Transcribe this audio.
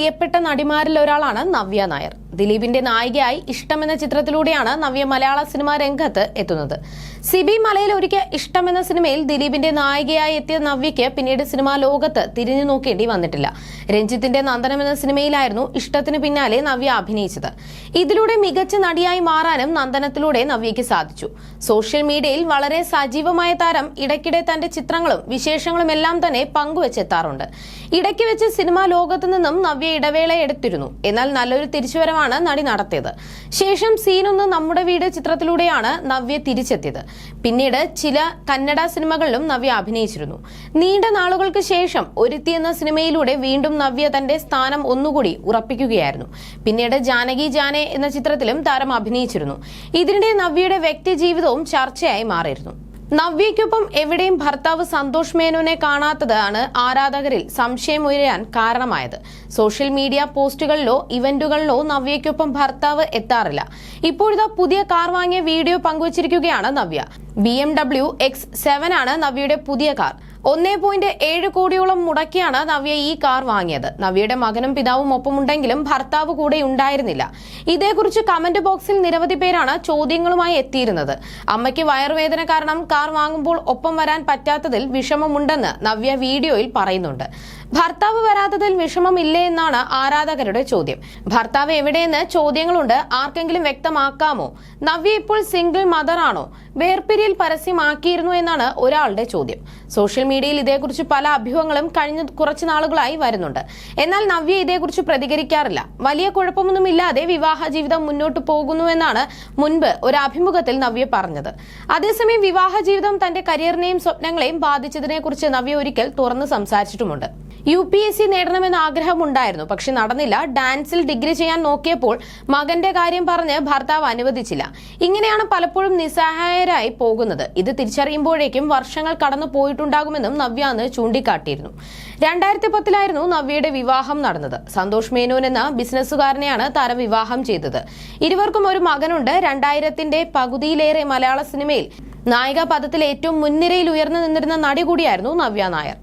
പ്രിയപ്പെട്ട നടിമാരിൽ ഒരാളാണ് നവ്യ നായർ. ദിലീപിന്റെ നായികയായി ഇഷ്ടമെന്ന ചിത്രത്തിലൂടെയാണ് നവ്യ മലയാള സിനിമാ രംഗത്ത് എത്തുന്നത്. സിബി മലയിൽ ഒരിക്കൽ ഇഷ്ടമെന്ന സിനിമയിൽ ദിലീപിന്റെ നായികയായി എത്തിയ നവ്യയ്ക്ക് പിന്നീട് സിനിമാ ലോകത്ത് തിരിഞ്ഞു നോക്കേണ്ടി വന്നിട്ടില്ല. രഞ്ജിത്തിന്റെ നന്ദനം എന്ന സിനിമയിലായിരുന്നു ഇഷ്ടത്തിന് പിന്നാലെ നവ്യ അഭിനയിച്ചത്. ഇതിലൂടെ മികച്ച നടിയായി മാറാനും നന്ദനത്തിലൂടെ നവ്യയ്ക്ക് സാധിച്ചു. സോഷ്യൽ മീഡിയയിൽ വളരെ സജീവമായ താരം ഇടയ്ക്കിടെ തന്റെ ചിത്രങ്ങളും വിശേഷങ്ങളും എല്ലാം തന്നെ പങ്കുവെച്ചെത്താറുണ്ട്. ഇടയ്ക്ക് വെച്ച് സിനിമാ ലോകത്തു നിന്നും നവ്യ ഇടവേള എടുത്തിരുന്നു. എന്നാൽ നല്ലൊരു തിരിച്ചുവരവാണ് നടി നടത്തിയത്. ശേഷം സീനൊന്ന് നമ്മുടെ വീട് ചിത്രത്തിലൂടെയാണ് നവ്യ തിരിച്ചെത്തിയത്. പിന്നീട് ചില കന്നഡ സിനിമകളിലും നവ്യ അഭിനയിച്ചിരുന്നു. നീണ്ട നാളുകൾക്ക് ശേഷം ഒരുത്തി എന്ന സിനിമയിലൂടെ വീണ്ടും നവ്യ തന്റെ സ്ഥാനം ഒന്നുകൂടി ഉറപ്പിക്കുകയായിരുന്നു. പിന്നീട് ജാനകി ജാനെ എന്ന ചിത്രത്തിലും താരം അഭിനയിച്ചിരുന്നു. ഇതിനിടെ നവ്യയുടെ വ്യക്തി ജീവിതവും ചർച്ചയായി മാറിയിരുന്നു. നവ്യയ്ക്കൊപ്പം എവിടെയും ഭർത്താവ് സന്തോഷ് മേനോനെ കാണാത്തതാണ് ആരാധകരിൽ സംശയമുയരാൻ കാരണമായത്. സോഷ്യൽ മീഡിയ പോസ്റ്റുകളിലോ ഇവന്റുകളിലോ നവ്യയ്ക്കൊപ്പം ഭർത്താവ് എത്താറില്ല. ഇപ്പോഴത്തെ പുതിയ കാർ വാങ്ങിയ വീഡിയോ പങ്കുവച്ചിരിക്കുകയാണ് നവ്യ. BMW X7 ആണ് നവ്യയുടെ പുതിയ കാർ. 1.7 കോടിയോളം മുടക്കിയാണ് നവ്യ ഈ കാർ വാങ്ങിയത്. നവ്യയുടെ മകനും പിതാവും ഒപ്പമുണ്ടെങ്കിലും ഭർത്താവ് കൂടെ ഉണ്ടായിരുന്നില്ല. ഇതേക്കുറിച്ച് കമന്റ് ബോക്സിൽ നിരവധി പേരാണ് ചോദ്യങ്ങളുമായി എത്തിയിരുന്നത്. അമ്മയ്ക്ക് വയറുവേദന കാരണം കാർ വാങ്ങുമ്പോൾ ഒപ്പം വരാൻ പറ്റാത്തതിൽ വിഷമമുണ്ടെന്ന് നവ്യ വീഡിയോയിൽ പറയുന്നുണ്ട്. ഭർത്താവ് വരാത്തതിൽ വിഷമമില്ലേ എന്നാണ് ആരാധകരുടെ ചോദ്യം. ഭർത്താവ് എവിടെയെന്ന് ചോദ്യങ്ങളുണ്ട്. ആർക്കെങ്കിലും വ്യക്തമാക്കാമോ? നവ്യ ഇപ്പോൾ സിംഗിൾ മദർ ആണോ? വേർപിരിയൽ പരസ്യമാക്കിയിരുന്നു എന്നാണ് ഒരാളുടെ ചോദ്യം. സോഷ്യൽ മീഡിയയിൽ ഇതേക്കുറിച്ച് പല അഭ്യൂഹങ്ങളും കഴിഞ്ഞ കുറച്ചു നാളുകളായി വരുന്നുണ്ട്. എന്നാൽ നവ്യ ഇതേക്കുറിച്ച് പ്രതികരിക്കാറില്ല. വലിയ കുഴപ്പമൊന്നുമില്ലാതെ വിവാഹ ജീവിതം മുന്നോട്ട് പോകുന്നുവെന്നാണ് മുൻപ് ഒരു അഭിമുഖത്തിൽ നവ്യ പറഞ്ഞത്. അതേസമയം വിവാഹ ജീവിതം തന്റെ കരിയറിനെയും സ്വപ്നങ്ങളെയും ബാധിച്ചതിനെ കുറിച്ച് നവ്യ ഒരിക്കൽ തുറന്ന് സംസാരിച്ചിട്ടുമുണ്ട്. UPSC നേടണമെന്ന ആഗ്രഹമുണ്ടായിരുന്നു, പക്ഷെ നടന്നില്ല. ഡാൻസിൽ ഡിഗ്രി ചെയ്യാൻ നോക്കിയപ്പോൾ മകന്റെ കാര്യം പറഞ്ഞ് ഭർത്താവ് അനുവദിച്ചില്ല. ഇങ്ങനെയാണ് പലപ്പോഴും നിസ്സഹായരായി പോകുന്നത്. ഇത് തിരിച്ചറിയുമ്പോഴേക്കും വർഷങ്ങൾ കടന്നു പോയിട്ടുണ്ടാകുമെന്നും നവ്യ അന്ന് ചൂണ്ടിക്കാട്ടിയിരുന്നു. 2010 നവ്യയുടെ വിവാഹം നടന്നത്. സന്തോഷ് മേനോൻ എന്ന ബിസിനസ്സുകാരനെയാണ് താരം വിവാഹം ചെയ്തത്. ഇരുവർക്കും ഒരു മകനുണ്ട്. 2000ന്റെ പകുതിയിലേറെ മലയാള സിനിമയിൽ നായികാ പദത്തിൽ ഏറ്റവും മുൻനിരയിൽ ഉയർന്നു നിന്നിരുന്ന നടി കൂടിയായിരുന്നു നവ്യ നായർ.